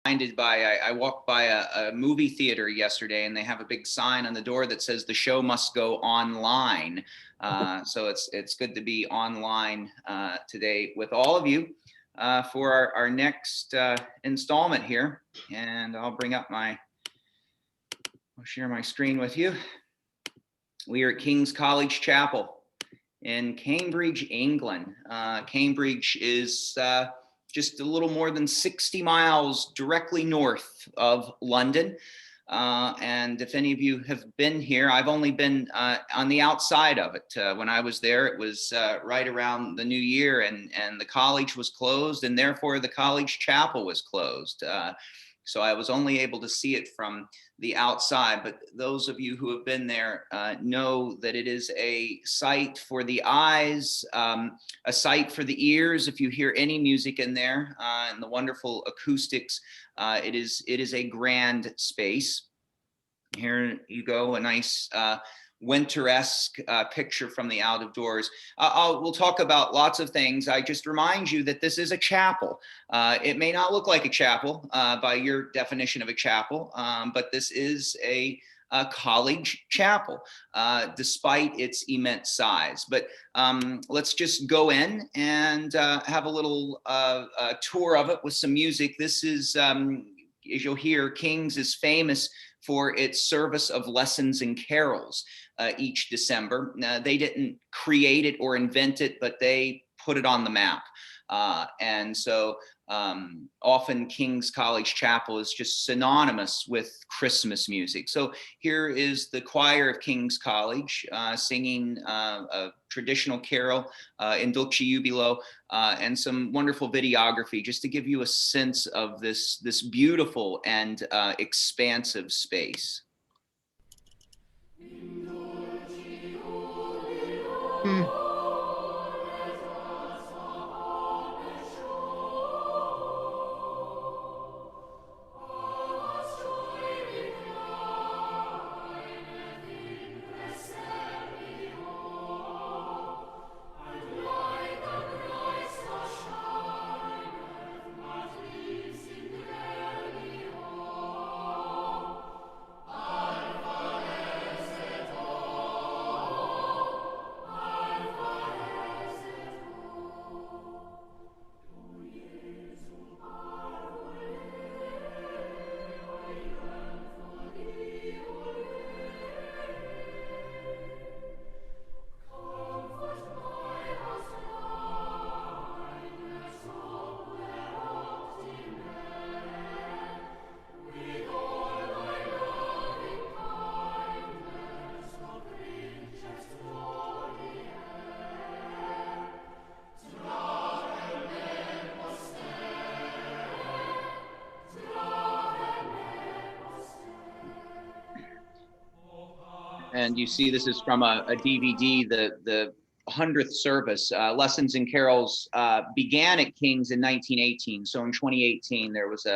reminded by, I walked by a movie theater yesterday, and they have a big sign on the door that says the show must go online. So it's good to be online today with all of you for our next installment here. And I'll share my screen with you. We are at King's College Chapel in Cambridge, England. Cambridge is just a little more than 60 miles directly north of London. And if any of you have been here, I've only been on the outside of it. When I was there, it was right around the new year, and the college was closed, and therefore the college chapel was closed. So I was only able to see it from the outside, but those of you who have been there know that it is a sight for the eyes, a sight for the ears. If you hear any music in there and the wonderful acoustics, it is a grand space. Here you go, a nice winter-esque picture from the out of doors. We'll talk about lots of things. I just remind you that this is a chapel. It may not look like a chapel by your definition of a chapel, but this is a college chapel, despite its immense size. But let's just go in and have a little tour of it with some music. This is, as you'll hear, King's is famous for its service of lessons and carols each December. They didn't create it or invent it, but they put it on the map. And so often King's College Chapel is just synonymous with Christmas music. So here is the choir of King's College singing a traditional carol in Dulce Jubilo, and some wonderful videography just to give you a sense of this beautiful and expansive space. And you see this is from a DVD, the 100th service. Lessons and Carols began at King's in 1918. So in 2018, there was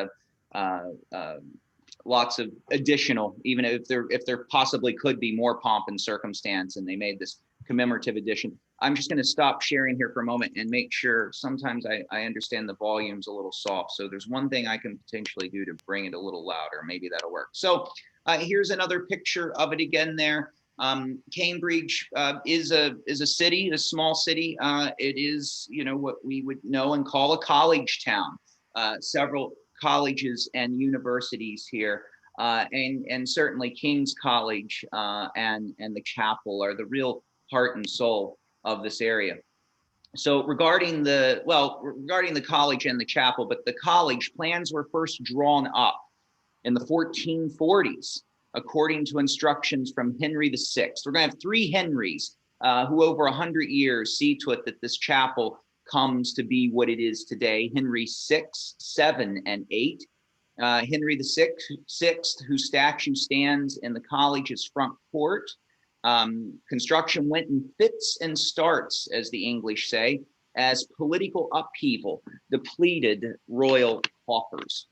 lots of additional, even if there possibly could be more pomp and circumstance, and they made this commemorative edition. I'm just going to stop sharing here for a moment and make sure. Sometimes I understand the volume's a little soft, so there's one thing I can potentially do to bring it a little louder. Maybe that'll work. So here's another picture of it again there. Cambridge is a city, a small city. It is, what we would know and call a college town. Several colleges and universities here, and certainly King's College and the chapel are the real heart and soul of this area. So regarding the college and the chapel, but the college plans were first drawn up in the 1440s, according to instructions from Henry VI. We're going to have three Henrys who over 100 years see to it that this chapel comes to be what it is today. Henry VI, VII, and VIII. Henry VI, whose statue stands in the college's front court. Construction went in fits and starts, as the English say, as political upheaval depleted royal coffers.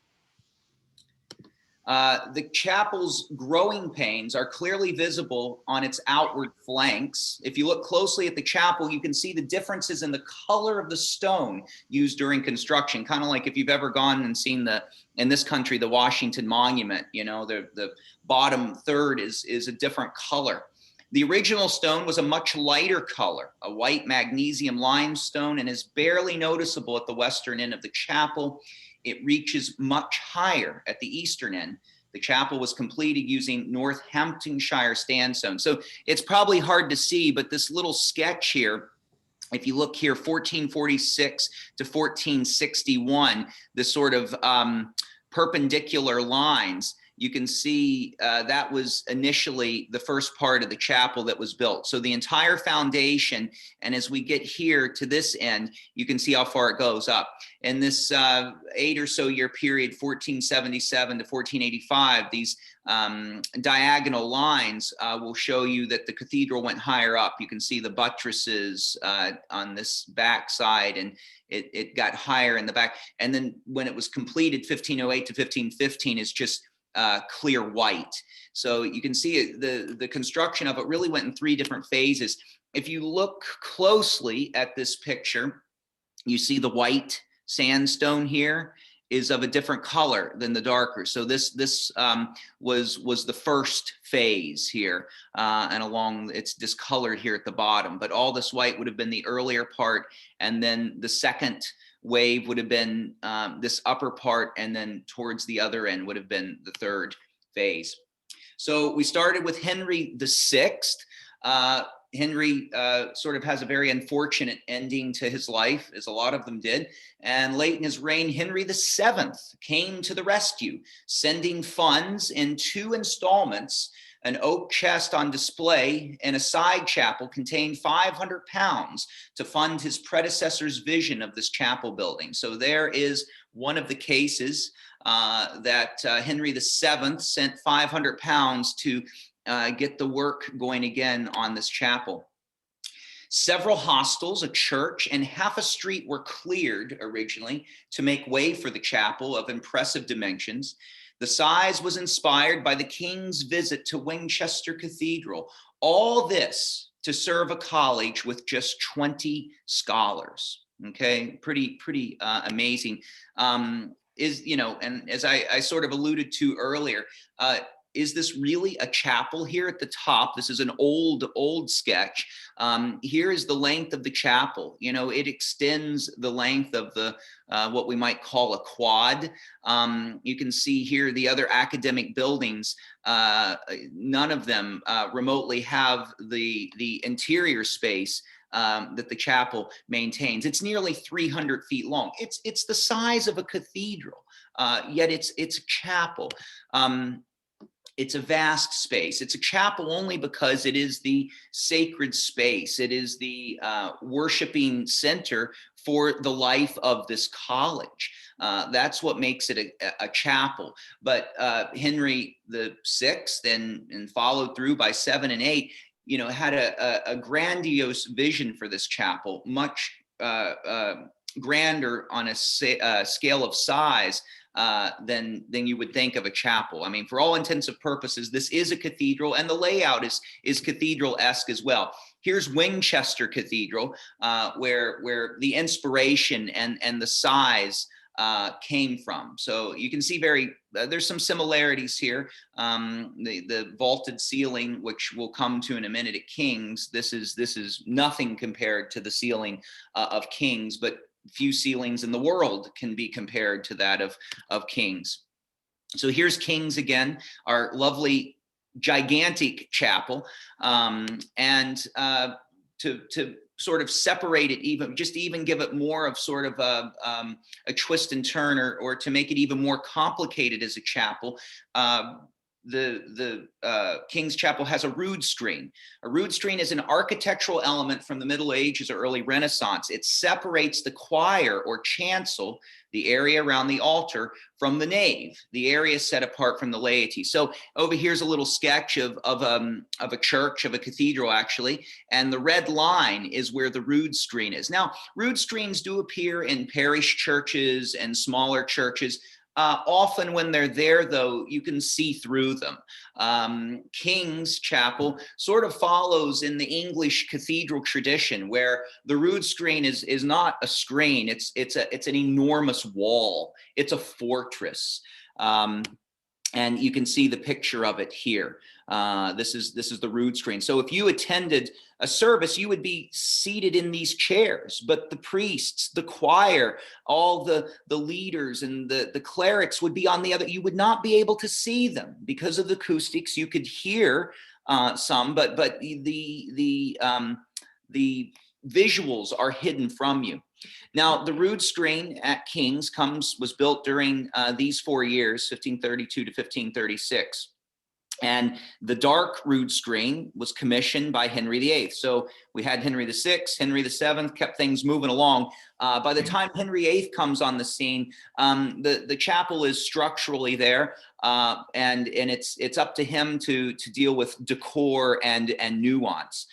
The chapel's growing panes are clearly visible on its outward flanks. If you look closely at the chapel, you can see the differences in the color of the stone used during construction, kind of like if you've ever gone and seen in this country, the Washington Monument, the bottom third is a different color. The original stone was a much lighter color, a white magnesium limestone, and is barely noticeable at the western end of the chapel. It reaches much higher at the eastern end. The chapel was completed using Northamptonshire sandstone. So it's probably hard to see, but this little sketch here, if you look here, 1446 to 1461, the sort of perpendicular lines, you can see that was initially the first part of the chapel that was built. So the entire foundation, and as we get here to this end, you can see how far it goes up. In this 8 or so year period, 1477 to 1485, these diagonal lines will show you that the cathedral went higher up. You can see the buttresses on this back side, and it got higher in the back. And then when it was completed, 1508 to 1515 is just clear white. So you can see the construction of it really went in 3 different phases. If you look closely at this picture, you see the white sandstone here is of a different color than the darker. So this was the first phase here, and along it's discolored here at the bottom. But all this white would have been the earlier part, and then the second wave would have been this upper part, and then towards the other end would have been the third phase. So we started with Henry VI. Henry sort of has a very unfortunate ending to his life, as a lot of them did. And late in his reign, Henry VII came to the rescue, sending funds in 2 installments. An oak chest on display and a side chapel contained £500 to fund his predecessor's vision of this chapel building. So there is one of the cases that Henry VII sent £500 to get the work going again on this chapel. Several hostels, a church, and half a street were cleared originally to make way for the chapel of impressive dimensions. The size was inspired by the king's visit to Winchester Cathedral. All this to serve a college with just 20 scholars. Okay, pretty amazing. And as I sort of alluded to earlier, is this really a chapel here at the top? This is an old sketch. Here is the length of the chapel. It extends the length of the what we might call a quad. You can see here the other academic buildings. None of them remotely have the interior space that the chapel maintains. It's nearly 300 feet long. It's the size of a cathedral, yet it's a chapel. It's a vast space. It's a chapel only because it is the sacred space. It is the worshiping center for the life of this college. That's what makes it a chapel. But Henry VI, and followed through by 7 and 8, had a grandiose vision for this chapel, much grander on a scale of size than you would think of a chapel. I mean, for all intents and purposes, this is a cathedral, and the layout is cathedral-esque as well. Here's Winchester Cathedral, where the inspiration and the size came from. So you can see there's some similarities here. The vaulted ceiling, which we'll come to in a minute at King's, this is nothing compared to the ceiling of King's, but few ceilings in the world can be compared to that of King's. So here's King's again, our lovely gigantic chapel, and to sort of separate it, even give it more of sort of a twist and turn, or to make it even more complicated as a chapel. The King's Chapel has a rood screen. A rood screen is an architectural element from the Middle Ages or early Renaissance. It separates the choir or chancel, the area around the altar, from the nave, the area set apart from the laity. So over here's a little sketch of a church, of a cathedral actually, and the red line is where the rood screen is. Now, rood screens do appear in parish churches and smaller churches, Often when they're there, though, you can see through them. King's Chapel sort of follows in the English cathedral tradition, where the rood screen is not a screen; it's an enormous wall. It's a fortress. And you can see the picture of it here. This is the rood screen. So if you attended a service, you would be seated in these chairs, but the priests, the choir, all the leaders and the clerics would be on the other. You would not be able to see them because of the acoustics. You could hear some, but the visuals are hidden from you. Now, the rood screen at King's was built during these 4 years, 1532 to 1536. And the dark rood screen was commissioned by Henry VIII. So we had Henry VI, Henry VII, kept things moving along. By the time Henry VIII comes on the scene, the chapel is structurally there, and it's up to him to deal with decor and nuance.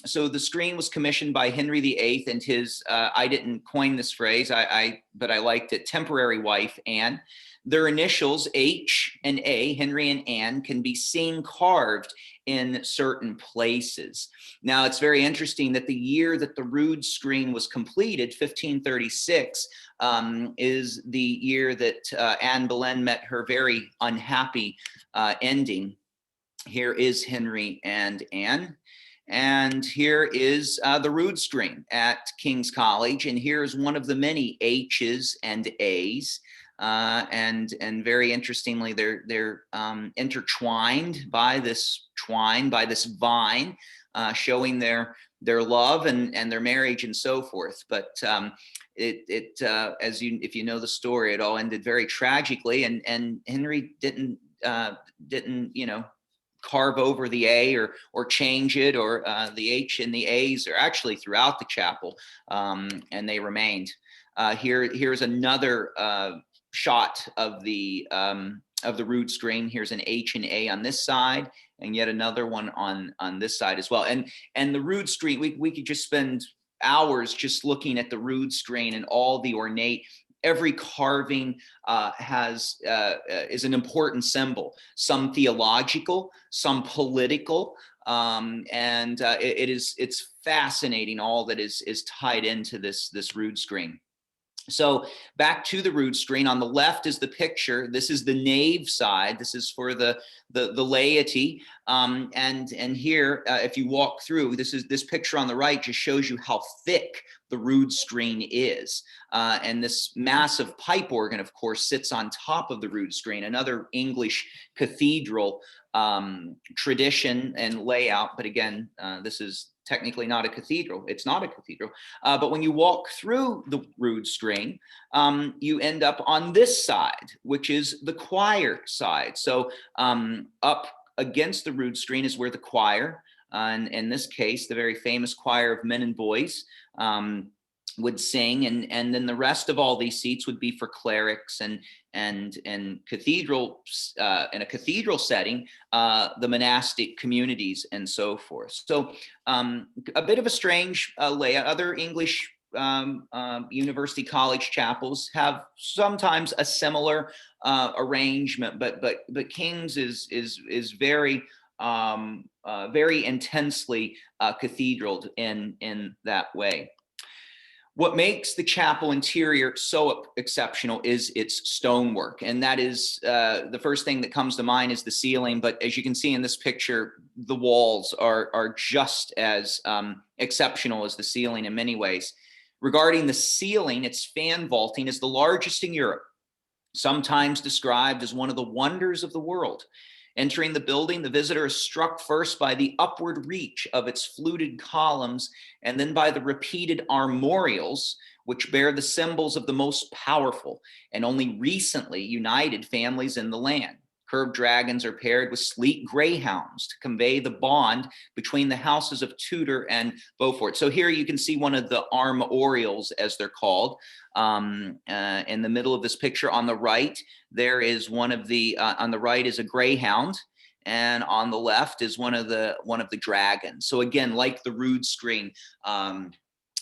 So the screen was commissioned by Henry VIII and his, I didn't coin this phrase, but I liked it, temporary wife, Anne. Their initials, H and A, Henry and Anne, can be seen carved in certain places. Now, it's very interesting that the year that the rood screen was completed, 1536, is the year that Anne Boleyn met her very unhappy ending. Here is Henry and Anne. And here is the rood screen at King's College. And here's one of the many H's and A's. And very interestingly, they're intertwined by this vine, showing their love and their marriage and so forth. But if you know the story, it all ended very tragically, and Henry didn't carve over the A or change it, or the H and the A's are actually throughout the chapel, and they remained. Here's another shot of the rood screen. Here's an H and A on this side, and yet another one on this side as well. And the rood screen, we could just spend hours just looking at the rood screen and all the ornate. Every carving is an important symbol, some theological, some political, and it's fascinating all that is tied into this rood screen. So back to the rood screen. On the left is the picture. This is the nave side. This is for the laity. And here, if you walk through, this picture on the right just shows you how thick the rood screen is. And this massive pipe organ, of course, sits on top of the rood screen. Another English cathedral tradition and layout. But again, this is technically not a cathedral. It's not a cathedral. But when you walk through the rood screen, you end up on this side, which is the choir side. So up against the rood screen is where the choir, and in this case, the very famous choir of men and boys, would sing, and then the rest of all these seats would be for clerics and cathedral, in a cathedral setting, the monastic communities and so forth. So a bit of a strange layout. Other English university college chapels have sometimes a similar arrangement, but King's is very very intensely cathedraled in that way. What makes the chapel interior so exceptional is its stonework. And that is the first thing that comes to mind is the ceiling. But as you can see in this picture, the walls are just as exceptional as the ceiling in many ways. Regarding the ceiling, its fan vaulting is the largest in Europe, sometimes described as one of the wonders of the world. Entering the building, the visitor is struck first by the upward reach of its fluted columns, and then by the repeated armorials, which bear the symbols of the most powerful and only recently united families in the land. Curved dragons are paired with sleek greyhounds to convey the bond between the houses of Tudor and Beaufort. So here you can see one of the armorials, as they're called, in the middle of this picture. On the right, there is one of the, on the right is a greyhound, and on the left is one of the dragons. So again, like the rood screen,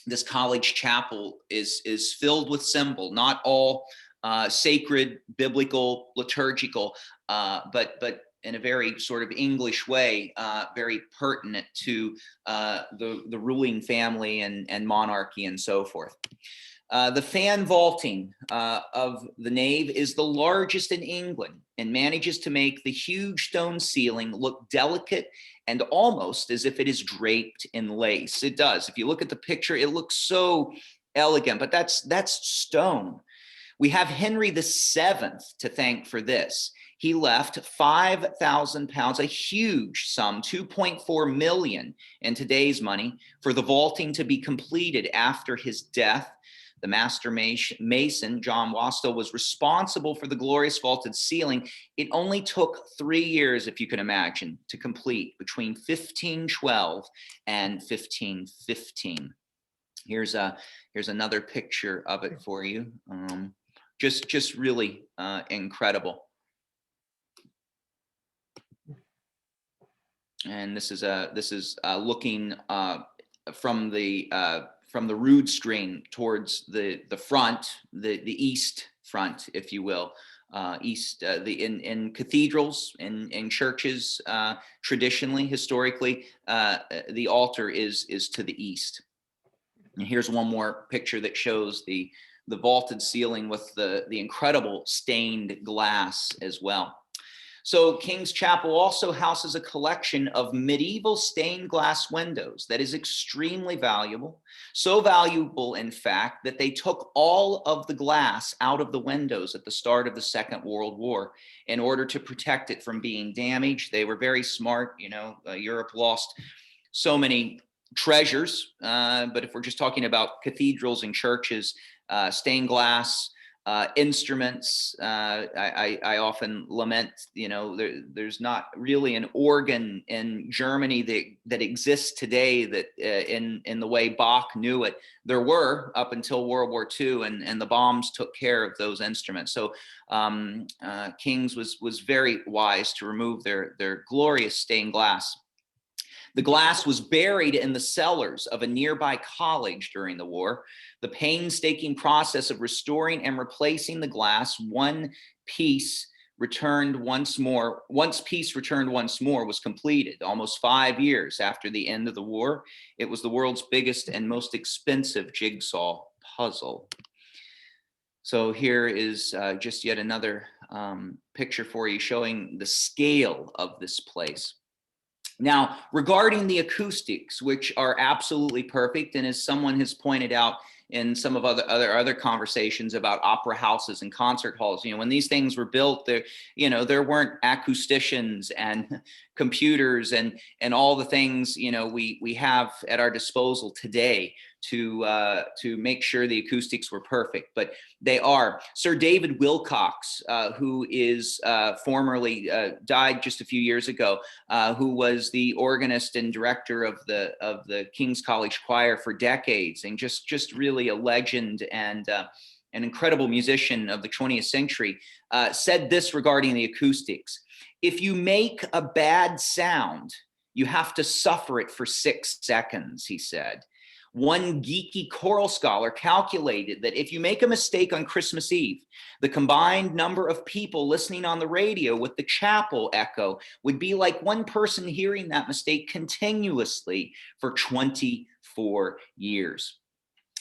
this college chapel is filled with symbol. Not all sacred, biblical, liturgical, but in a very sort of English way, very pertinent to the ruling family and monarchy and so forth. The fan vaulting of the nave is the largest in England and manages to make the huge stone ceiling look delicate and almost as if it is draped in lace. It does. If you look at the picture, it looks so elegant, but that's stone. We have Henry VII to thank for this. He left £5,000, a huge sum, 2.4 million in today's money, for the vaulting to be completed after his death. The master mason, John Wastow, was responsible for the glorious vaulted ceiling. It only took 3 years, if you can imagine, to complete, between 1512 and 1515. Here's another picture of it for you. Just really incredible. And this is looking from the rood screen towards the front, the east front, if you will. In cathedrals, in churches, traditionally, historically, the altar is to the east. And here's one more picture that shows the vaulted ceiling with the incredible stained glass as well. So King's Chapel also houses a collection of medieval stained glass windows that is extremely valuable. So valuable, in fact, that they took all of the glass out of the windows at the start of the Second World War in order to protect it from being damaged. They were very smart. You know, Europe lost so many treasures, but if we're just talking about cathedrals and churches, stained glass, instruments. I often lament, you know, there's not really an organ in Germany that exists today that in the way Bach knew it. There were up until World War II, and the bombs took care of those instruments. So King's was very wise to remove their glorious stained glass. The glass was buried in the cellars of a nearby college during the war. The painstaking process of restoring and replacing the glass once piece returned once more was completed almost 5 years after the end of the war. It was the world's biggest and most expensive jigsaw puzzle. So here is just yet another picture for you showing the scale of this place. Now, regarding the acoustics, which are absolutely perfect, and as someone has pointed out in some of other conversations about opera houses and concert halls, you know, when these things were built, there weren't acousticians and computers and all the things, you know, we have at our disposal today to make sure the acoustics were perfect, but they are. Sir David Wilcox, who is formerly died just a few years ago, who was the organist and director of the King's College Choir for decades, and just really a legend and an incredible musician of the 20th century, said this regarding the acoustics: if you make a bad sound, you have to suffer it for 6 seconds, he said. One geeky choral scholar calculated that if you make a mistake on Christmas Eve, the combined number of people listening on the radio with the chapel echo would be like one person hearing that mistake continuously for 24 years.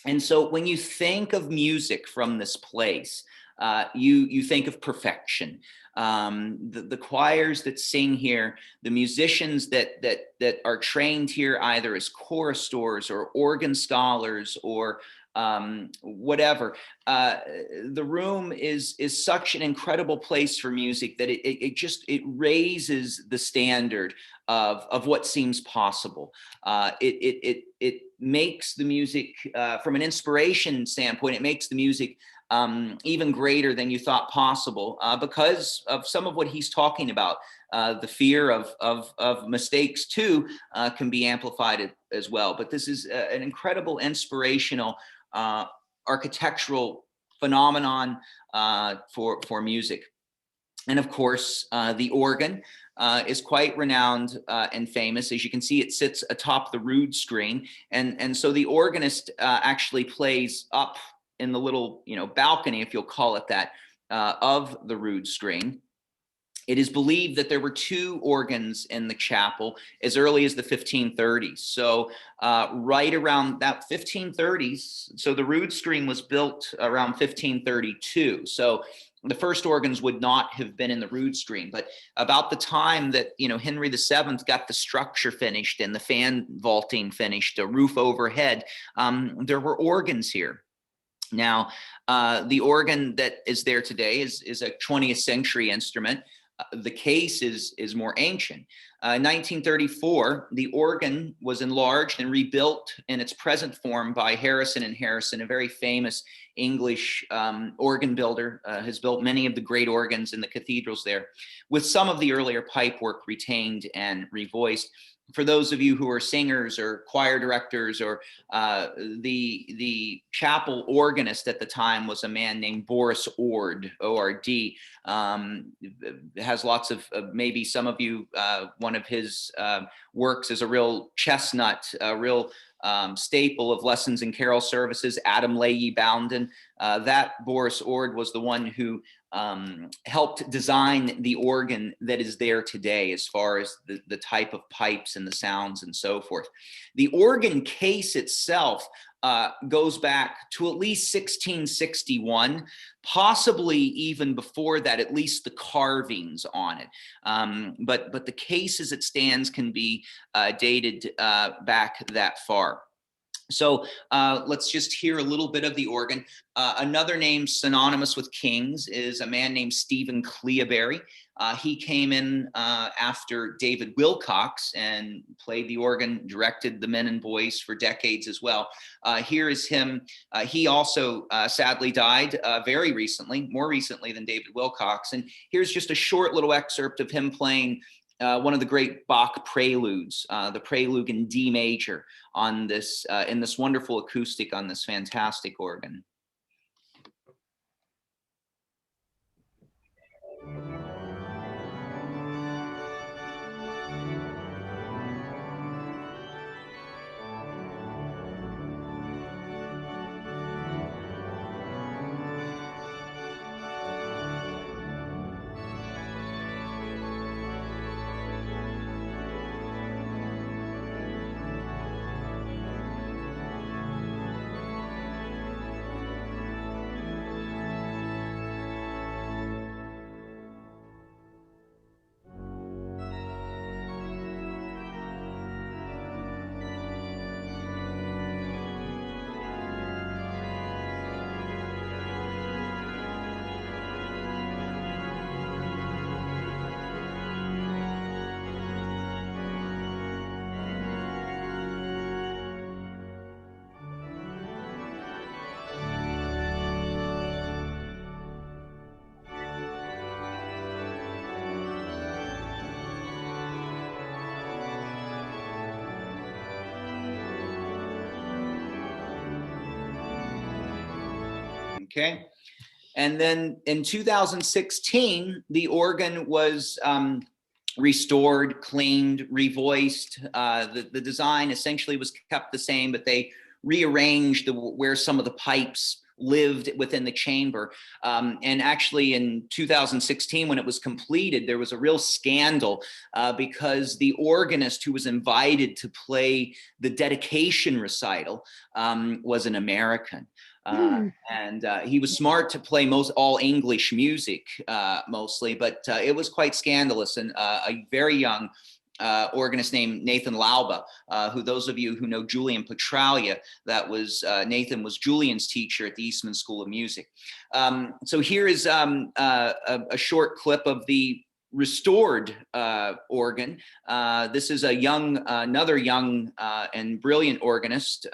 And so when you think of music from this place, you think of perfection. The choirs that sing here, the musicians that are trained here either as choristors or organ scholars or whatever. The room is such an incredible place for music that it raises the standard of what seems possible. It makes the music, from an inspiration standpoint, it makes the music even greater than you thought possible, because of some of what he's talking about. The fear of mistakes too can be amplified as well. But this is an incredible inspirational architectural phenomenon for music. And of course, the organ is quite renowned and famous. As you can see, it sits atop the rood screen. And so the organist actually plays up in the little, balcony, if you'll call it that, of the rood screen. It is believed that there were two organs in the chapel as early as the 1530s. So right around that 1530s, so the rood screen was built around 1532. So the first organs would not have been in the rood screen, but about the time that Henry VII got the structure finished and the fan vaulting finished, a roof overhead, there were organs here. Now, the organ that is there today is a 20th century instrument. The case is more ancient. In 1934, the organ was enlarged and rebuilt in its present form by Harrison and Harrison, a very famous English organ builder, has built many of the great organs in the cathedrals there, with some of the earlier pipework retained and revoiced. For those of you who are singers or choir directors, or the chapel organist at the time was a man named Boris Ord, O-R-D. Has lots of, maybe some of you, one of his works is a real chestnut, a real staple of lessons and carol services, Adam Lay Ye Bounden. That Boris Ord was the one who helped design the organ that is there today, as far as the type of pipes and the sounds and so forth. The organ case itself goes back to at least 1661, possibly even before that, at least the carvings on it. But the case as it stands can be dated back that far. So let's just hear a little bit of the organ. Another name synonymous with King's is a man named Stephen Cleobury. He came in after David Wilcox and played the organ, directed the men and boys for decades as well. Here is him. He also sadly died very recently, more recently than David Wilcox. And here's just a short little excerpt of him playing one of the great Bach preludes, the prelude in D major, on this in this wonderful acoustic on this fantastic organ. Okay. And then in 2016, the organ was restored, cleaned, revoiced. The design essentially was kept the same, but they rearranged where some of the pipes lived within the chamber. And actually in 2016, when it was completed, there was a real scandal because the organist who was invited to play the dedication recital was an American. And he was smart to play all English music mostly, but it was quite scandalous. And a very young organist named Nathan Lauba, who those of you who know Julian Petralia, that was Nathan was Julian's teacher at the Eastman School of Music. So here is a short clip of the restored organ. This is another young and brilliant organist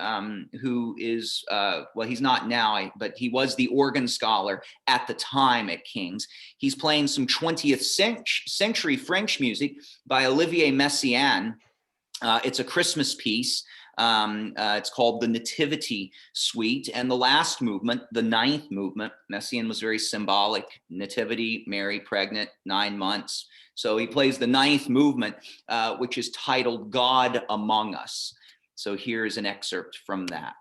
who is, well, he's not now, but he was the organ scholar at the time at King's. He's playing some 20th century French music by Olivier Messiaen. It's a Christmas piece. It's called the Nativity Suite, and the last movement, the 9th movement, Messiaen was very symbolic. Nativity, Mary pregnant, 9 months. So he plays the 9th movement, which is titled God Among Us. So here's an excerpt from that.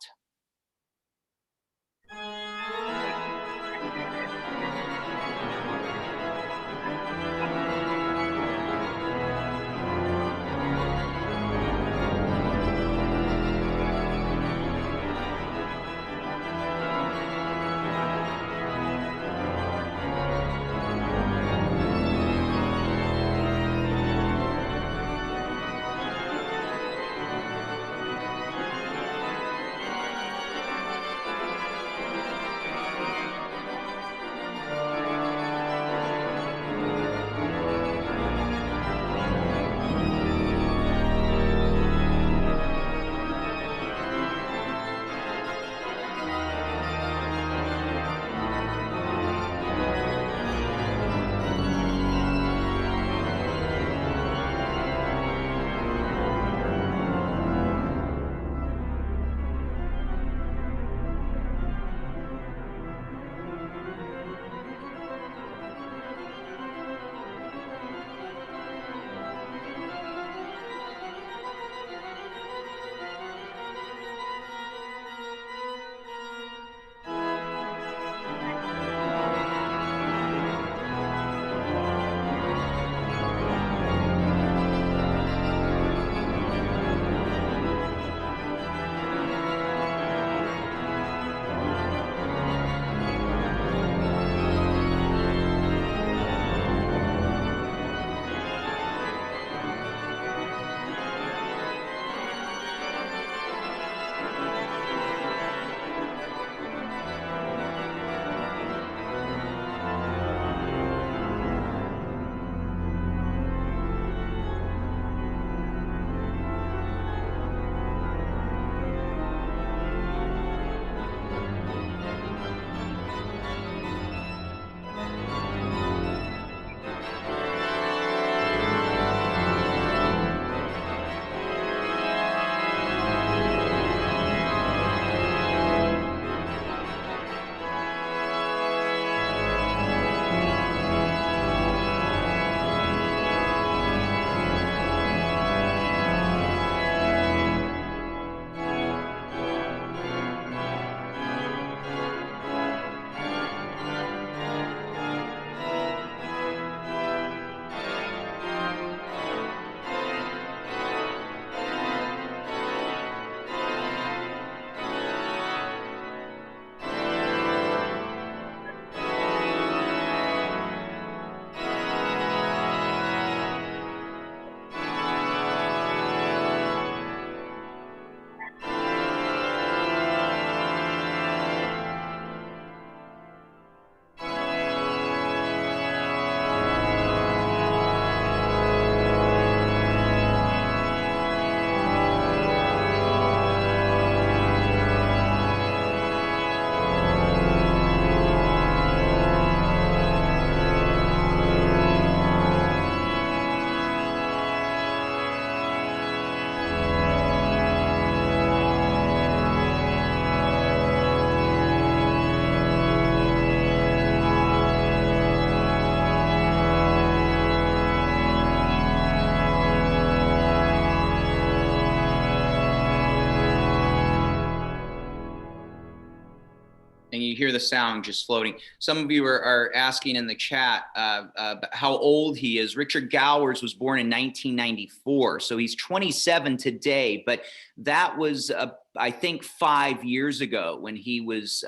hear the sound just floating. Some of you are asking in the chat how old he is. Richard Gowers was born in 1994, so he's 27 today, but that was, I think, 5 years ago when he was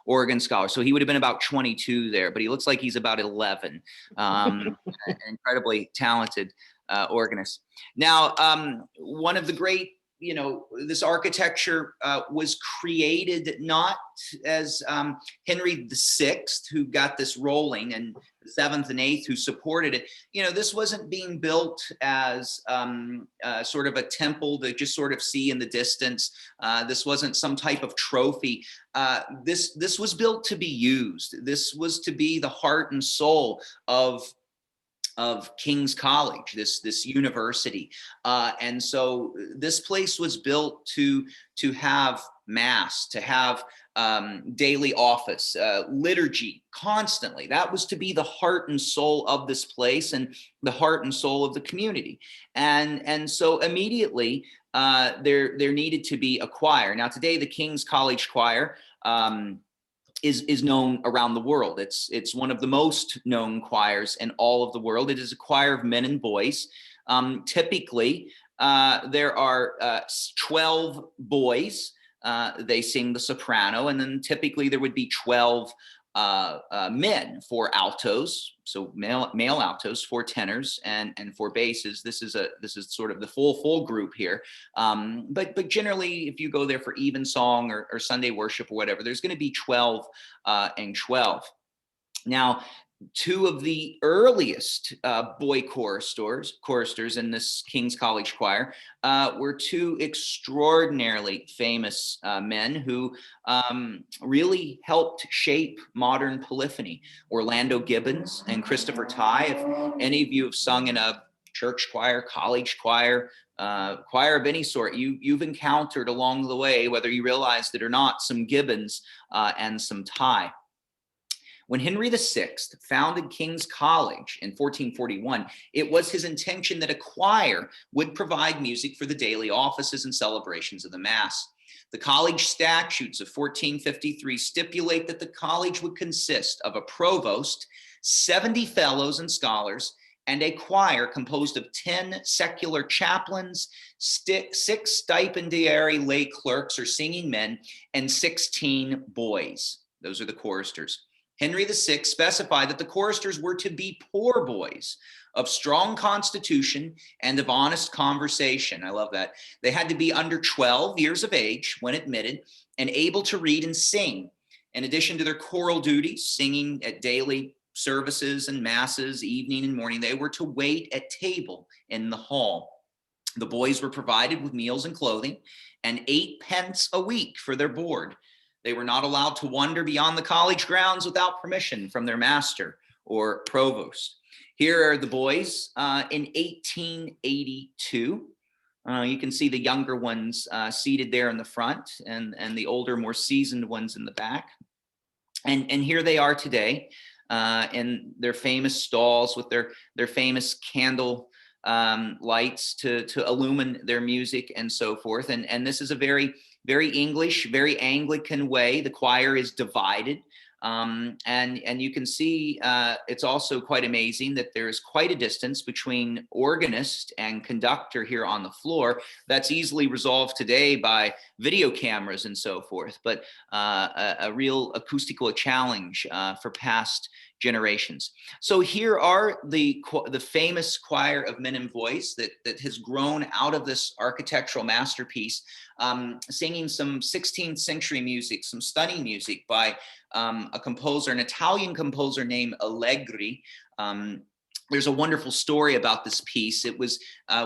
Oregon Scholar. So he would have been about 22 there, but he looks like he's about 11. An incredibly talented organist. Now, one of the great, this architecture was created not as Henry VI, who got this rolling, and the 7th and 8th, who supported it. This wasn't being built as sort of a temple to just sort of see in the distance. This wasn't some type of trophy. This was built to be used. This was to be the heart and soul of King's College, this university, and so this place was built to have mass, to have daily office, liturgy constantly. That was to be the heart and soul of this place and the heart and soul of the community. And so immediately there needed to be a choir. Now today the King's College Choir is known around the world. It's one of the most known choirs in all of the world. It is a choir of men and boys. Typically, there are 12 boys. They sing the soprano, and then typically there would be 12 men, 4 altos, so male altos, 4 tenors, and 4 basses. This is sort of the full group here. But generally, if you go there for evensong or Sunday worship or whatever, there's going to be 12 and 12. Now, 2 of the earliest boy choristers in this King's College Choir were 2 extraordinarily famous men who really helped shape modern polyphony. Orlando Gibbons and Christopher Tye. If any of you have sung in a church choir, college choir, choir of any sort, you've encountered along the way, whether you realized it or not, some Gibbons and some Tye. When Henry VI founded King's College in 1441, it was his intention that a choir would provide music for the daily offices and celebrations of the Mass. The college statutes of 1453 stipulate that the college would consist of a provost, 70 fellows and scholars, and a choir composed of 10 secular chaplains, 6 stipendiary lay clerks or singing men, and 16 boys. Those are the choristers. Henry VI specified that the choristers were to be poor boys of strong constitution and of honest conversation. I love that. They had to be under 12 years of age when admitted and able to read and sing. In addition to their choral duties, singing at daily services and masses, evening and morning, they were to wait at table in the hall. The boys were provided with meals and clothing and 8 pence a week for their board. They were not allowed to wander beyond the college grounds without permission from their master or provost. Here are the boys in 1882. You can see the younger ones seated there in the front and the older, more seasoned ones in the back. And here they are today in their famous stalls with their famous candle lights to illumine their music and so forth. And this is a very English, very Anglican way. The choir is divided. And you can see it's also quite amazing that there's quite a distance between organist and conductor here on the floor. That's easily resolved today by video cameras and so forth, but a real acoustical challenge for past generations. So here are the famous choir of men and boys that has grown out of this architectural masterpiece, singing some 16th century music, some stunning music by a composer, an Italian composer named Allegri. There's a wonderful story about this piece. It was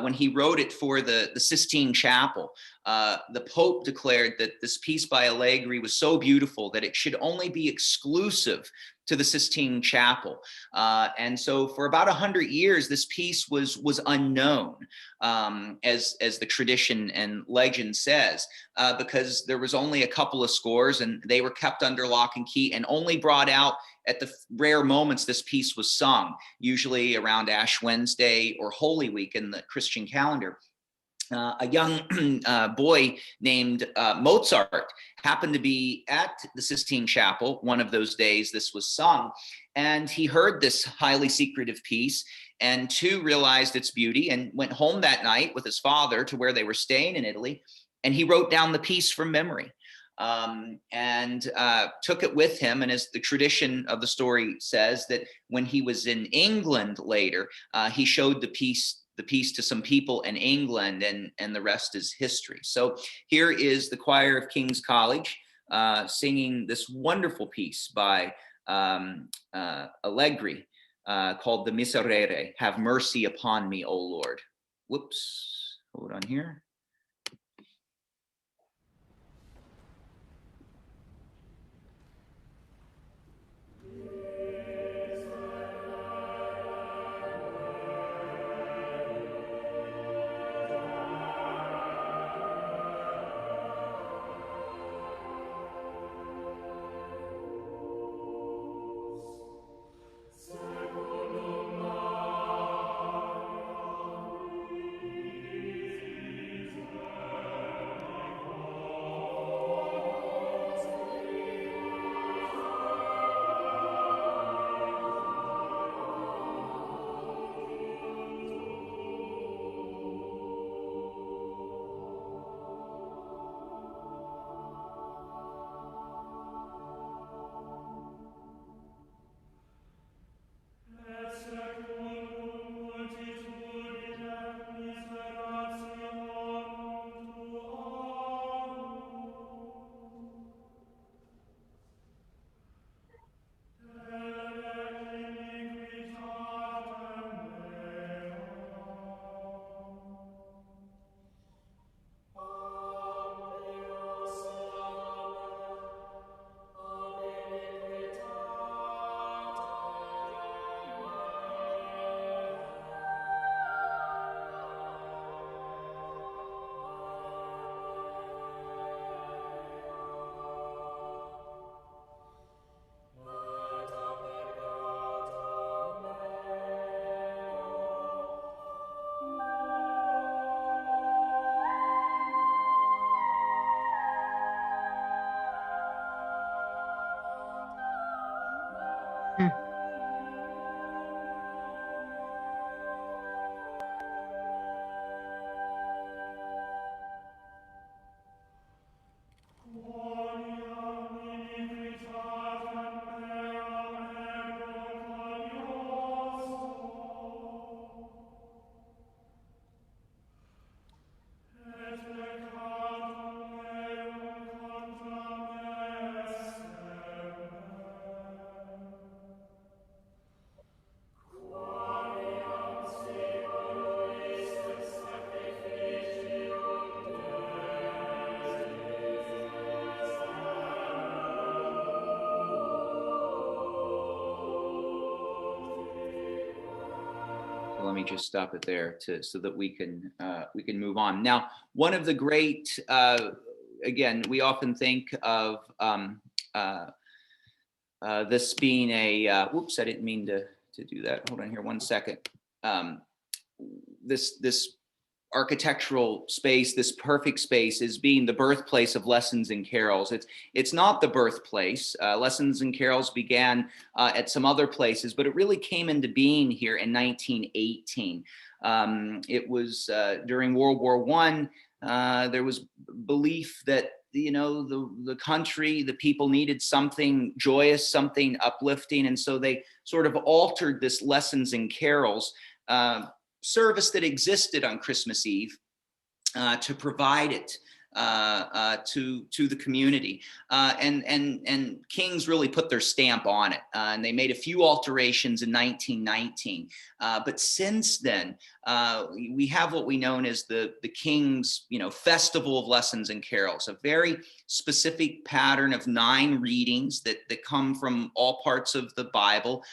when he wrote it for the Sistine Chapel. The Pope declared that this piece by Allegri was so beautiful that it should only be exclusive to the Sistine Chapel. And so for about 100 years, this piece was unknown, as the tradition and legend says, because there was only a couple of scores and they were kept under lock and key and only brought out at the rare moments this piece was sung, usually around Ash Wednesday or Holy Week in the Christian calendar. a young boy named Mozart happened to be at the Sistine Chapel one of those days this was sung, and he heard this highly secretive piece, and too realized its beauty and went home that night with his father to where they were staying in Italy, and he wrote down the piece from memory. And took it with him. And as the tradition of the story says, that when he was in England later, he showed the piece to some people in England, and the rest is history. So here is the choir of King's College singing this wonderful piece by Allegri called the Miserere, Have Mercy Upon Me, O Lord. Whoops, hold on here. Mm. Let me just stop it there so that we can move on. Now, one of the great, again, we often think of this being a, whoops, I didn't mean to do that. Hold on here 1 second. This architectural space, this perfect space, is being the birthplace of lessons and carols. It's not the birthplace. Lessons and carols began at some other places, but it really came into being here in 1918. It was during World War I. There was belief that the country, the people needed something joyous, something uplifting, and so they sort of altered this lessons and carols service that existed on Christmas Eve to provide it to the community, and Kings really put their stamp on it, and they made a few alterations in 1919. But since then, we have what we know as the King's Festival of Lessons and Carols, a very specific pattern of 9 readings that come from all parts of the Bible.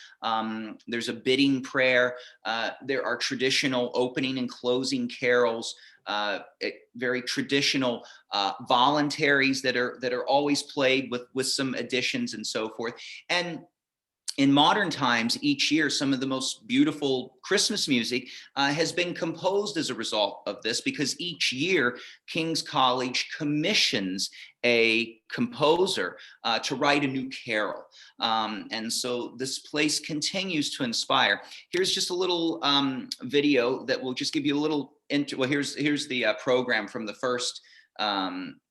There's a bidding prayer. There are traditional opening and closing carols. Very traditional voluntaries that are always played with some additions and so forth. And in modern times, each year, some of the most beautiful Christmas music has been composed as a result of this, because each year King's College commissions a composer to write a new carol. And so this place continues to inspire. Here's just a little video that will just give you a little well, here's the program from the first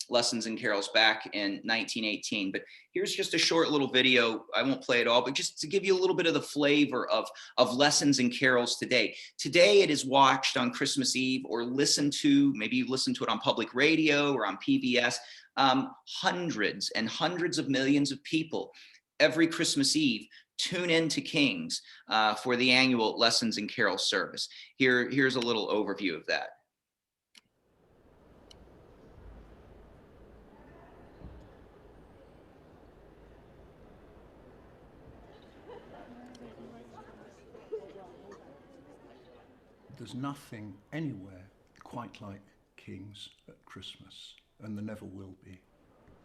Lessons and Carols back in 1918. But here's just a short little video. I won't play it all, but just to give you a little bit of the flavor of Lessons and Carols today. Today it is watched on Christmas Eve, or listened to, maybe you listen to it on public radio or on PBS. Hundreds and hundreds of millions of people every Christmas Eve tune into King's for the annual Lessons and Carols service. Here's a little overview of that. There's nothing anywhere quite like King's at Christmas, and there never will be.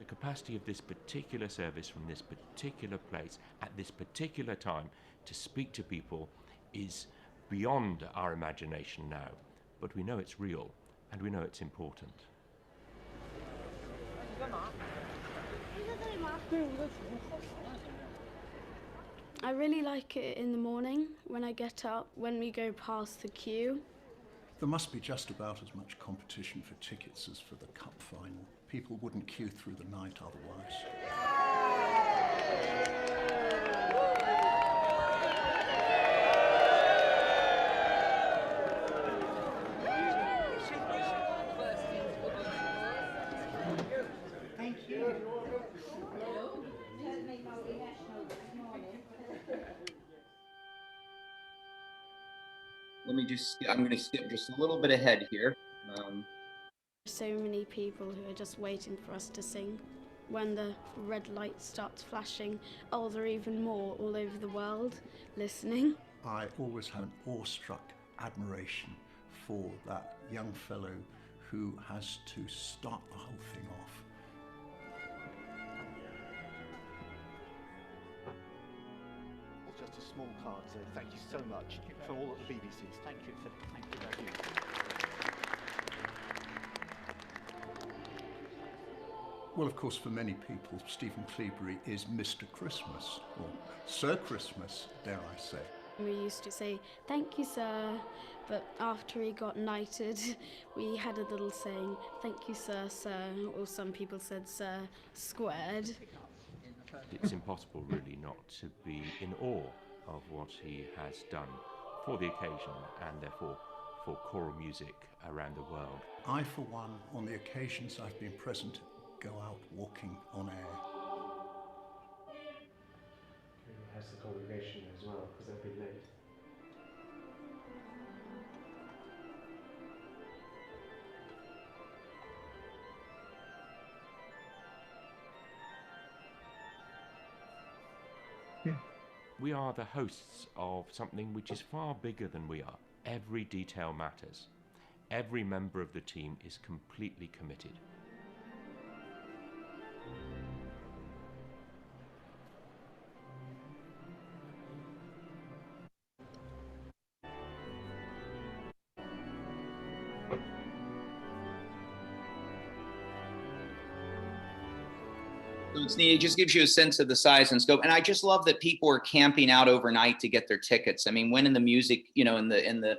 The capacity of this particular service from this particular place at this particular time to speak to people is beyond our imagination now, but we know it's real and we know it's important. I really like it in the morning when I get up, when we go past the queue. There must be just about as much competition for tickets as for the cup final. People wouldn't queue through the night otherwise. Thank you. I'm going to skip just a little bit ahead here. So many people who are just waiting for us to sing. When the red light starts flashing, oh, there are even more all over the world listening. I always have an awestruck admiration for that young fellow who has to start the whole thing off. Just a small card, so thank you so much from all at the BBCs. Thank you. Thank you. Well, of course, for many people, Stephen Cleobury is Mr. Christmas, or Sir Christmas, dare I say. We used to say, "Thank you, sir," but after he got knighted, we had a little saying, "Thank you, sir, sir," or some people said "sir" squared. It's impossible really not to be in awe of what he has done for the occasion and therefore for choral music around the world. I, for one, on the occasions I've been present, go out walking on air. Has the congregation as well, because they'll be late. We are the hosts of something which is far bigger than we are. Every detail matters. Every member of the team is completely committed. So it's neat. It just gives you a sense of the size and scope. And I just love that people are camping out overnight to get their tickets. I mean, when in the music, in the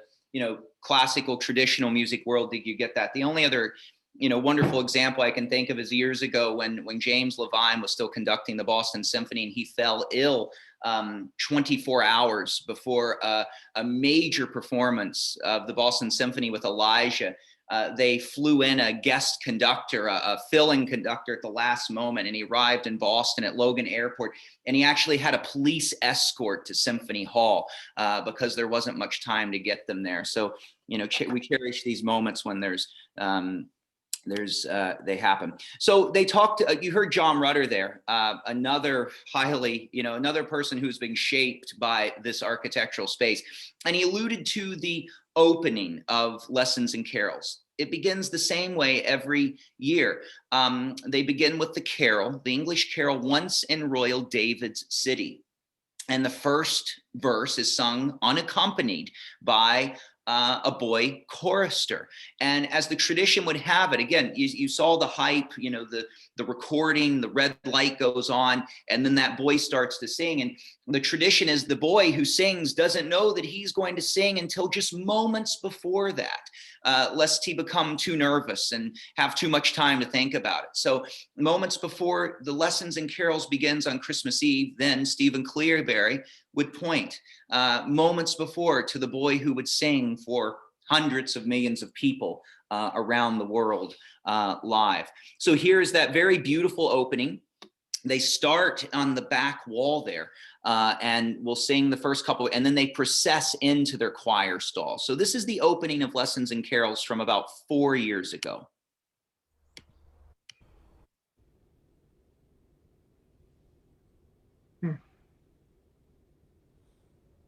classical traditional music world did you get that? The only other, wonderful example I can think of is years ago when James Levine was still conducting the Boston Symphony, and he fell ill 24 hours before a major performance of the Boston Symphony with Elijah. They flew in a guest conductor, a fill-in conductor at the last moment, and he arrived in Boston at Logan Airport, and he actually had a police escort to Symphony Hall because there wasn't much time to get them there. So, we cherish these moments when they happen. So they talked, you heard John Rutter there, another another person who's been shaped by this architectural space. And he alluded to the opening of Lessons and Carols. It begins the same way every year. They begin with the carol, the English carol, Once in Royal David's City. And the first verse is sung unaccompanied by a boy chorister. And as the tradition would have it, again, you saw the hype, you know, the recording, the red light goes on, and then that boy starts to sing. And the tradition is the boy who sings doesn't know that he's going to sing until just moments before that, lest he become too nervous and have too much time to think about it. So moments before the lessons and carols begins on Christmas Eve, then Stephen Clearberry would point moments before to the boy who would sing for hundreds of millions of people around the world live. So here's that very beautiful opening. They start on the back wall there and we'll sing the first couple, and then they process into their choir stall. So this is the opening of Lessons and Carols from about 4 years ago.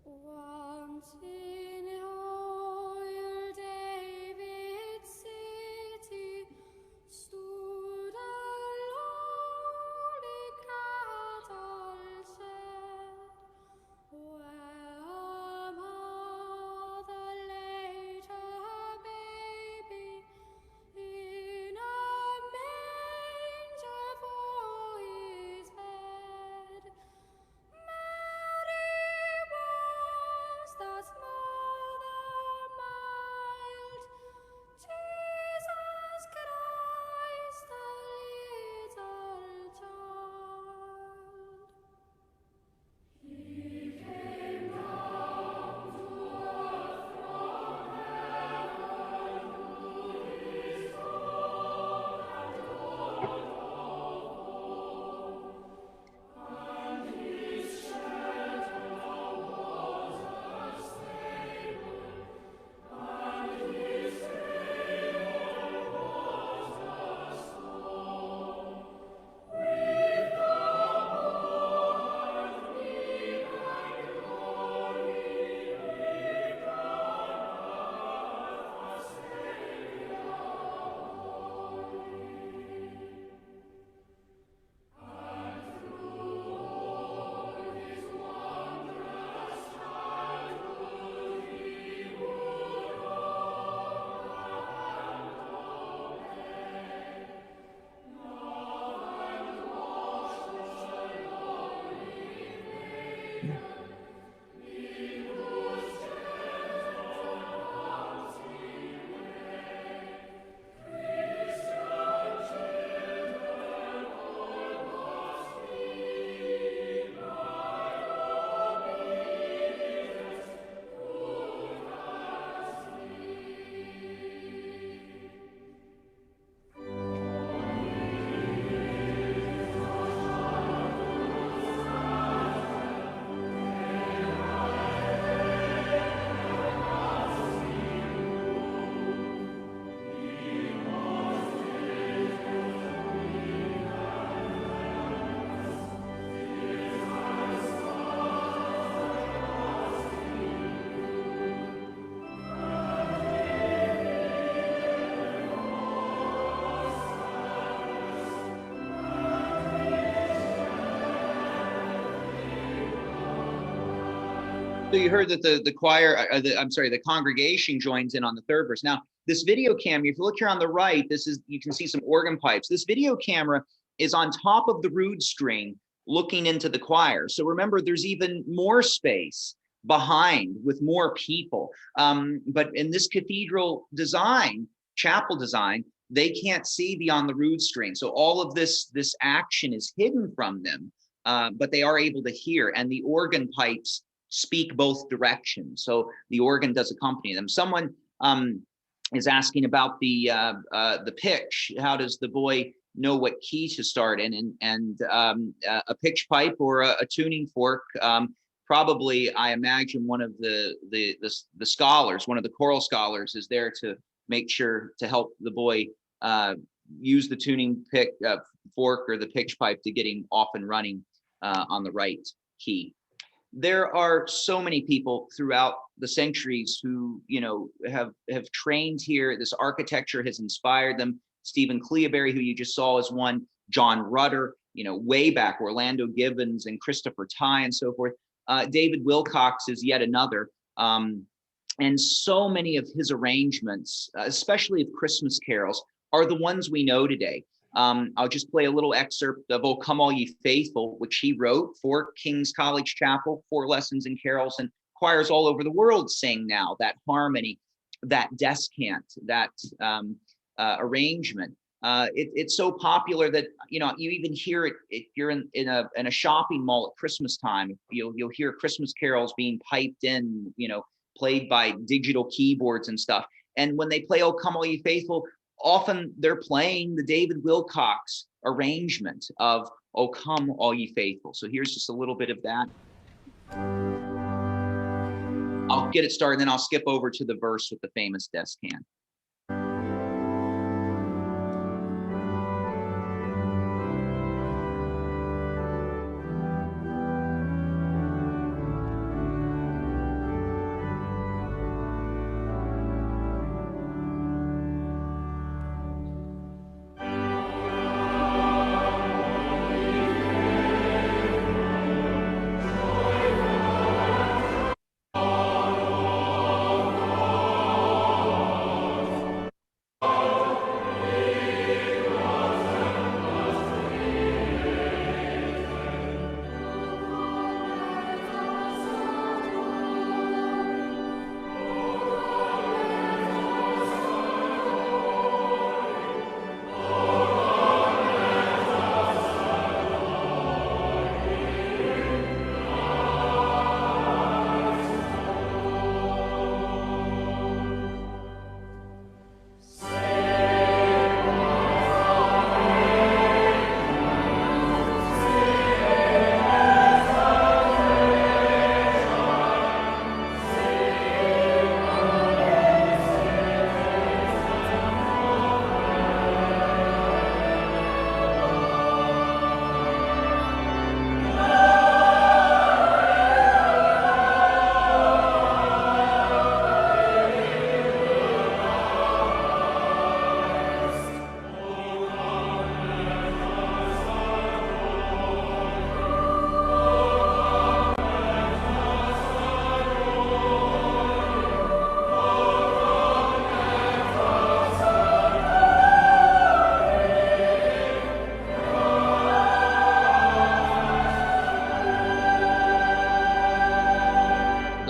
Once in old David's city stood a lowly cattle shed, where a mother laid her baby in a manger for his bed. Mary was that mother mild, Jesus Christ the little child. He came down to earth from heaven to his own and God of all, and his shelter was a stable, and his cradle was a stone. With the born King and glory lived on earth, a Savior holy. And through all his wondrous childhood he would roam and obey. Love and wash the lowly maiden, in whose gentle arms he lay. Christian children all must be, by obedience good as he. So you heard that the choir, the congregation joins in on the third verse. Now, this video camera, if you look here on the right, you can see some organ pipes. This video camera is on top of the rood string looking into the choir. So remember, there's even more space behind with more people. But in this cathedral design, chapel design, they can't see beyond the rood string. So all of this action is hidden from them, but they are able to hear, and the organ pipes speak both directions. So the organ does accompany them. Someone is asking about the pitch. How does the boy know what key to start in? And a pitch pipe or a tuning fork, probably, I imagine one of the scholars, one of the choral scholars, is there to make sure to help the boy use the tuning fork or the pitch pipe to get him off and running on the right key. There are so many people throughout the centuries who, have trained here. This architecture has inspired them. Stephen Clearberry, who you just saw, is one. John Rutter, way back, Orlando Gibbons and Christopher Tye and so forth. David Wilcox is yet another. And so many of his arrangements, especially of Christmas carols, are the ones we know today. I'll just play a little excerpt of "O Come All Ye Faithful," which he wrote for King's College Chapel, 4 lessons in carols, and choirs all over the world sing now that harmony, that descant, that arrangement. It's so popular that you even hear it. If you're in a shopping mall at Christmas time, you'll hear Christmas carols being piped in, played by digital keyboards and stuff. And when they play "O Come All Ye Faithful," often they're playing the David Wilcox arrangement of "O Come All Ye Faithful." So here's just a little bit of that. I'll get it started, and then I'll skip over to the verse with the famous descant.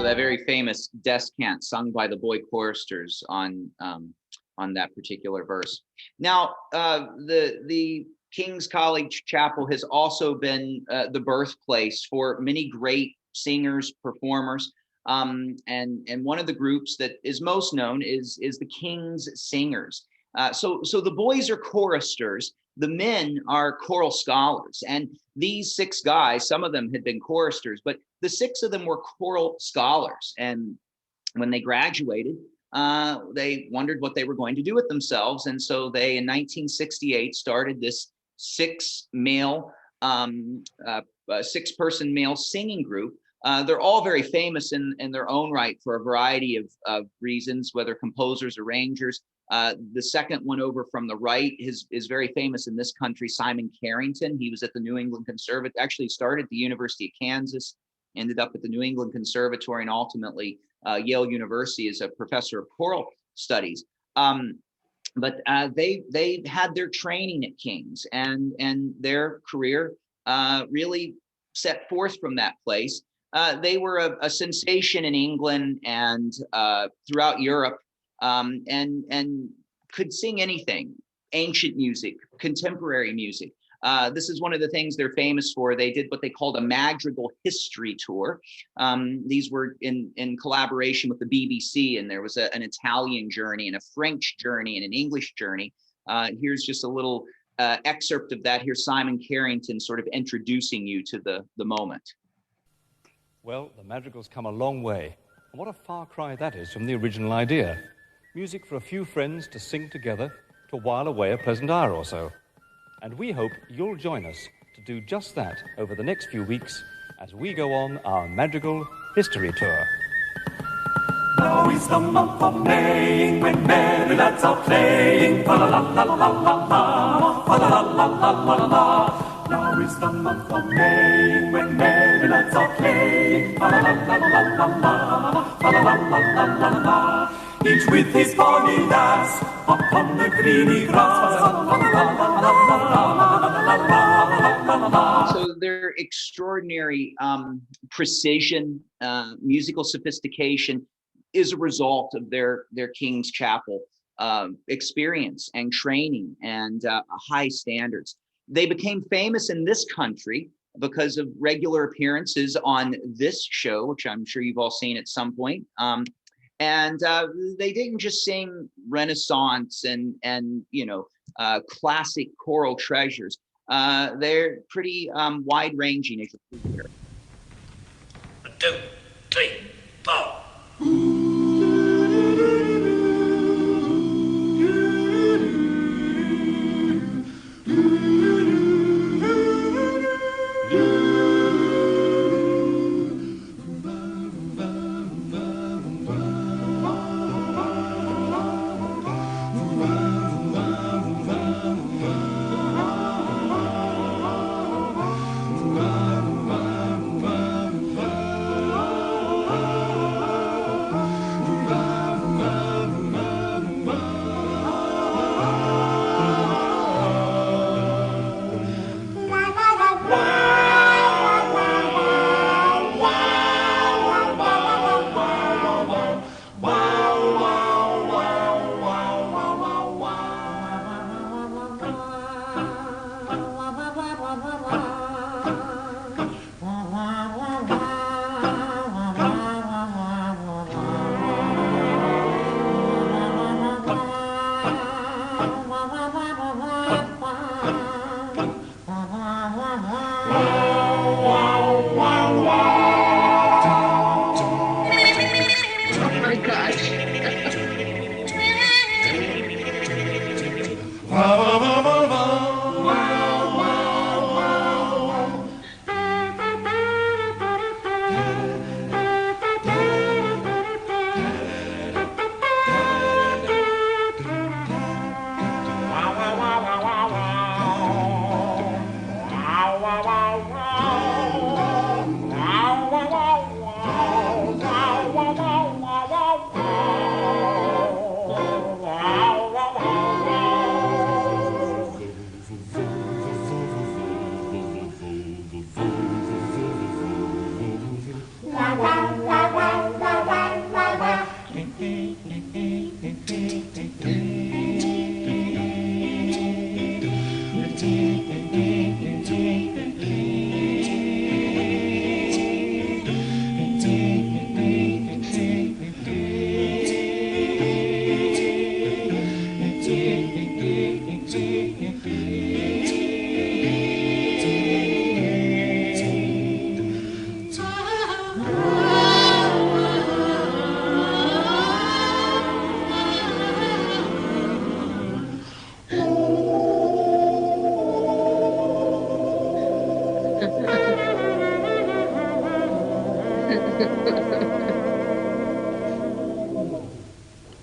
That very famous descant sung by the boy choristers on that particular verse. Now, the King's College Chapel has also been the birthplace for many great singers, performers, and one of the groups that is most known is the King's Singers. So the boys are choristers. The men are choral scholars, and these 6 guys, some of them had been choristers, but the 6 of them were choral scholars. And when they graduated, they wondered what they were going to do with themselves. And so they, in 1968, started this 6-person male singing group. They're all very famous in their own right for a variety of reasons, whether composers, arrangers. The second one over from the right is very famous in this country, Simon Carrington. He was at the New England Conservatory, actually started at the University of Kansas, ended up at the New England Conservatory, and ultimately Yale University as a professor of choral studies. But they had their training at King's, and their career really set forth from that place. They were a sensation in England and throughout Europe, and could sing anything, ancient music, contemporary music. This is one of the things they're famous for. They did what they called a madrigal history tour. These were in collaboration with the BBC, and there was an Italian journey and a French journey and an English journey. Here's just a little excerpt of that. Here's Simon Carrington sort of introducing you to the moment. Well, the madrigal's come a long way. And what a far cry that is from the original idea. Music for a few friends to sing together to while away a pleasant hour or so. And we hope you'll join us to do just that over the next few weeks as we go on our Madrigal History Tour. Now is the month of May, when merry lads are playing. Fa la la la la la la, fa la la la la la la. Now is the month of May, when merry lads are playing, fa la la la la la la, fa la la la la la la. Each with his bonny lass upon the greeny grass. So their extraordinary precision, musical sophistication is a result of their King's Chapel experience and training and high standards. They became famous in this country because of regular appearances on this show, which I'm sure you've all seen at some point. And they didn't just sing Renaissance and classic choral treasures. They're pretty wide-ranging, as you see here. 1, 2, 3, 4.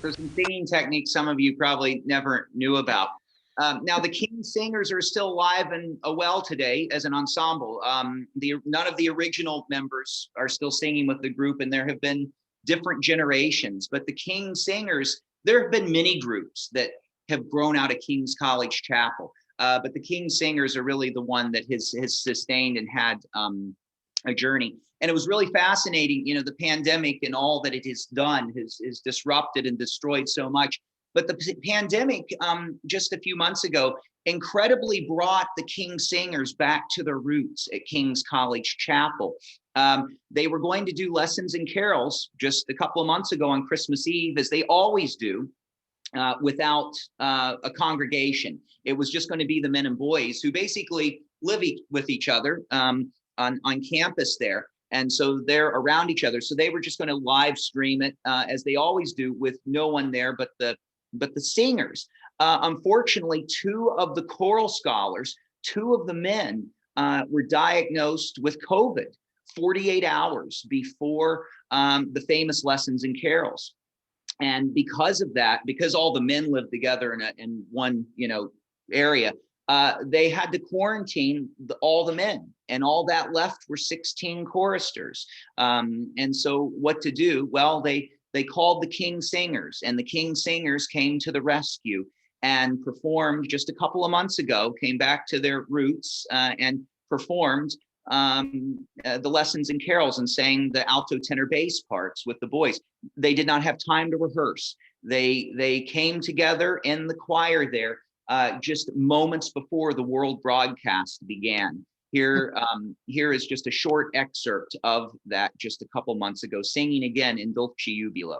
For some singing techniques some of you probably never knew about. Now, the King's Singers are still alive and well today as an ensemble. None of the original members are still singing with the group, and there have been different generations. But the King's Singers, there have been many groups that have grown out of King's College Chapel. But the King's Singers are really the one that has sustained and had a journey. And it was really fascinating, the pandemic and all that it has done has disrupted and destroyed so much. But the pandemic, just a few months ago, incredibly brought the King's Singers back to their roots at King's College Chapel. They were going to do lessons and carols just a couple of months ago on Christmas Eve, as they always do, without a congregation. It was just going to be the men and boys who basically live with each other on campus there. And so they're around each other. So they were just going to live stream it as they always do, with no one there but the singers. Unfortunately, 2 of the choral scholars, 2 of the men were diagnosed with COVID 48 hours before the famous lessons and carols. And because of that, because all the men lived together in one area, they had to quarantine all the men, and all that left were 16 choristers. And so what to do? Well, they called the King Singers, and the King Singers came to the rescue and performed just a couple of months ago, came back to their roots and performed the lessons and carols and sang the alto, tenor, bass parts with the boys. They did not have time to rehearse. They came together in the choir there just moments before the world broadcast began. Here is just a short excerpt of that just a couple months ago, singing again in Dulce Jubilo.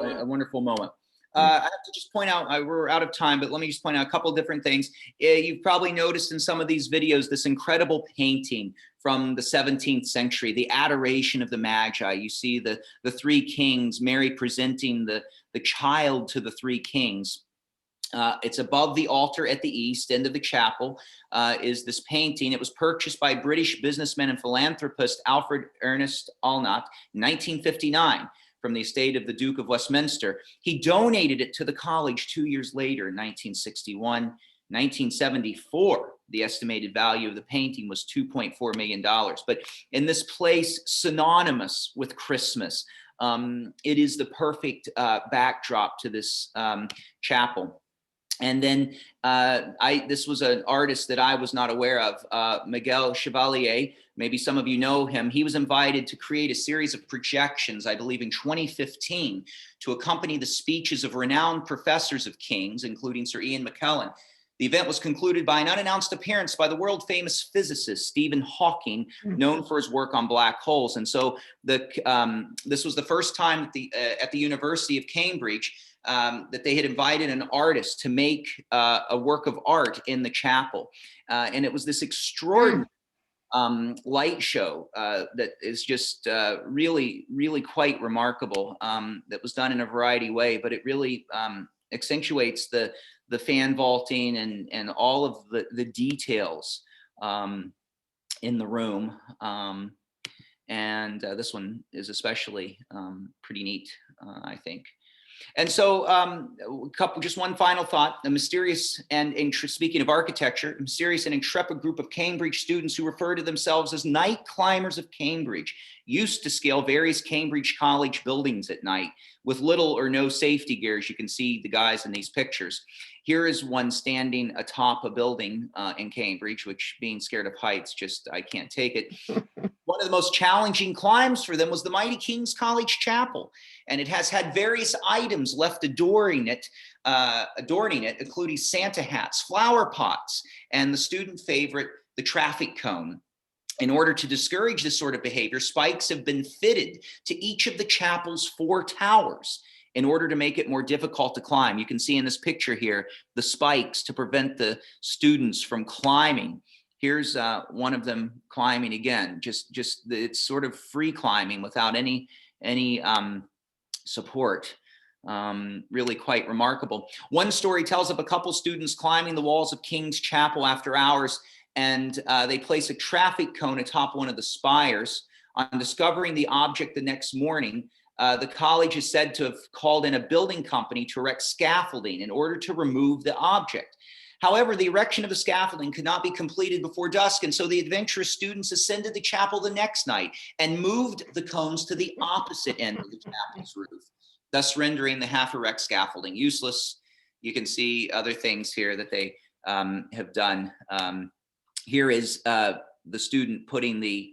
A wonderful moment. I have to just point out, we're out of time, but let me just point out a couple of different things. You've probably noticed in some of these videos this incredible painting from the 17th century, the Adoration of the Magi. You see the three kings, Mary presenting the child to the three kings. It's above the altar at the east end of the chapel is this painting. It was purchased by British businessman and philanthropist Alfred Ernest Allnut in 1959. From the estate of the Duke of Westminster. He donated it to the college 2 years later in 1961. 1974, the estimated value of the painting was $2.4 million. But in this place, synonymous with Christmas, it is the perfect backdrop to this chapel. And then this was an artist that I was not aware of, Miguel Chevalier. Maybe some of you know him. He was invited to create a series of projections, I believe in 2015, to accompany the speeches of renowned professors of King's, including Sir Ian McKellen. The event was concluded by an unannounced appearance by the world famous physicist Stephen Hawking, known for his work on black holes. And so this was the first time at the University of Cambridge that they had invited an artist to make a work of art in the chapel. And it was this extraordinary light show that is just really, really quite remarkable, that was done in a variety of ways, but it really accentuates the fan vaulting and all of the details in the room. And this one is especially pretty neat, I think. And so just one final thought, a mysterious and speaking of architecture, a mysterious and intrepid group of Cambridge students who refer to themselves as night climbers of Cambridge used to scale various Cambridge College buildings at night with little or no safety gears. You can see the guys in these pictures. Here is one standing atop a building in Cambridge, which being scared of heights, I can't take it. One of the most challenging climbs for them was the mighty King's College Chapel. And it has had various items left adorning it, including Santa hats, flower pots, and the student favorite, the traffic cone. In order to discourage this sort of behavior, spikes have been fitted to each of the chapel's 4 towers in order to make it more difficult to climb. You can see in this picture here, the spikes to prevent the students from climbing. Here's one of them climbing again, it's sort of free climbing without any support. Really quite remarkable. One story tells of a couple students climbing the walls of King's Chapel after hours, and they place a traffic cone atop one of the spires. On discovering the object the next morning, the college is said to have called in a building company to erect scaffolding in order to remove the object. However, the erection of the scaffolding could not be completed before dusk, and so the adventurous students ascended the chapel the next night and moved the cones to the opposite end of the chapel's roof, thus rendering the half-erect scaffolding useless. You can see other things here that they have done. Here is the student putting the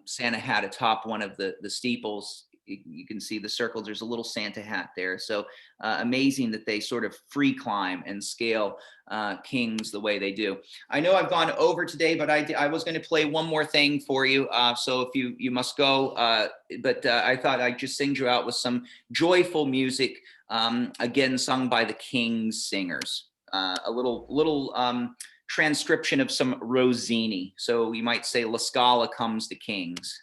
Santa hat atop one of the steeples. You can see the circle. There's a little Santa hat there. So amazing that they sort of free climb and scale Kings the way they do. I know I've gone over today, but I was going to play one more thing for you. So if you must go, but I thought I'd just sing you out with some joyful music, again sung by the King's singers. A little transcription of some Rossini. So you might say, La Scala comes the Kings.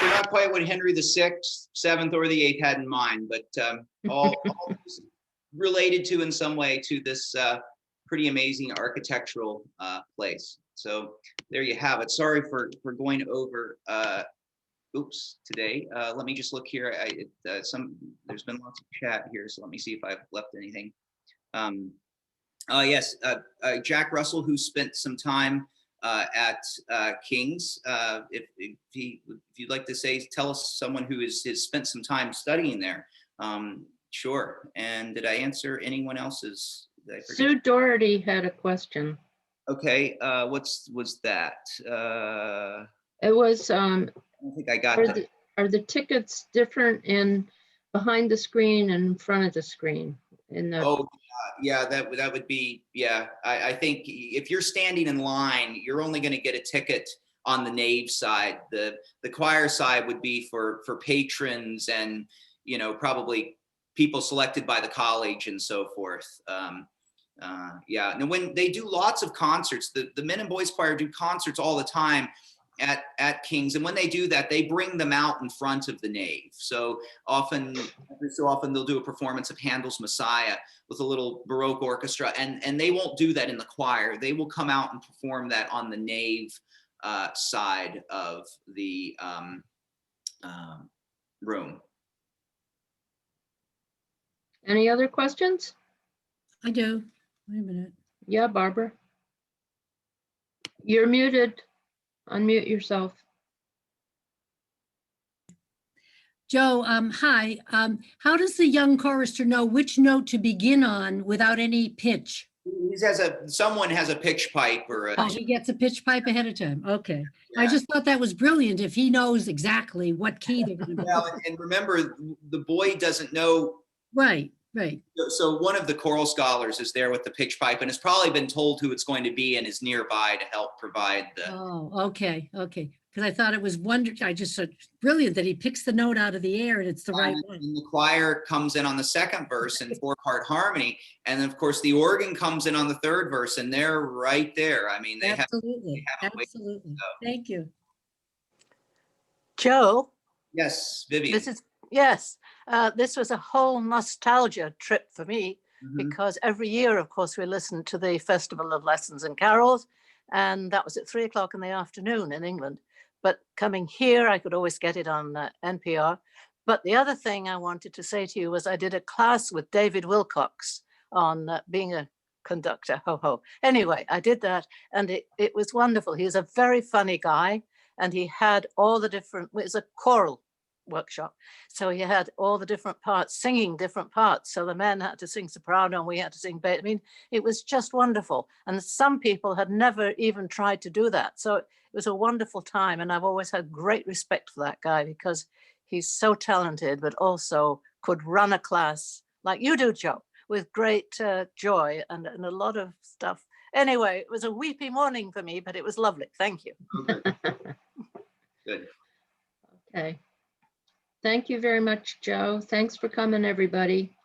Not quite what Henry the Sixth, Seventh, or the Eighth had in mind, but all related to in some way to this pretty amazing architectural place. So there you have it. Sorry for going over today. Let me just look here. There's been lots of chat here, so let me see if I've left anything Yes, Jack Russell, who spent some time at King's. If you'd like to tell us someone who has spent some time studying there. Sure. And did I answer anyone else's? Did I forget? Sue Doherty had a question. Okay. Was that? It was, I don't think I got that. are the tickets different in behind the screen and in front of the screen? Oh, yeah, that would be, yeah. I think if you're standing in line, you're only going to get a ticket on the nave side. The choir side would be for patrons and, probably people selected by the college and so forth. Yeah, and when they do lots of concerts, the men and boys choir do concerts all the time at King's, and when they do that, they bring them out in front of the nave. So often they'll do a performance of Handel's Messiah with a little Baroque orchestra, and they won't do that in the choir. They will come out and perform that on the nave side of the room. Any other questions? I do. Wait a minute. Yeah, Barbara. You're muted. Unmute yourself. Joe, hi. How does the young chorister know which note to begin on without any pitch? Someone has a pitch pipe or a. Oh, he gets a pitch pipe ahead of time. Okay. Yeah. I just thought that was brilliant if he knows exactly what key they're going to be. Well, and remember, the boy doesn't know. Right. So one of the choral scholars is there with the pitch pipe and has probably been told who it's going to be and is nearby to help provide the. Oh, okay. Because I thought it was wonderful. I just thought brilliant that he picks the note out of the air and it's the right one. And the choir comes in on the second verse in 4-part harmony. And of course, the organ comes in on the third verse and they're right there. I mean, Absolutely. Thank you. Joe? Yes, Vivian. This was a whole nostalgia trip for me because every year, of course, we listened to the Festival of Lessons and Carols, and that was at 3:00 in the afternoon in England. But coming here, I could always get it on NPR. But the other thing I wanted to say to you was I did a class with David Wilcox on being a conductor. Anyway, I did that, and it was wonderful. He was a very funny guy, and he had all the different. It was a choral workshop, so he had all the different parts singing different parts. So the men had to sing soprano and we had to sing bass. I mean, it was just wonderful, and some people had never even tried to do that. So it was a wonderful time, and I've always had great respect for that guy because he's so talented, but also could run a class like you do, Joe, with great joy and a lot of stuff. Anyway, it was a weepy morning for me, but it was lovely. Thank you. Good. Okay. Thank you very much, Joe. Thanks for coming, everybody.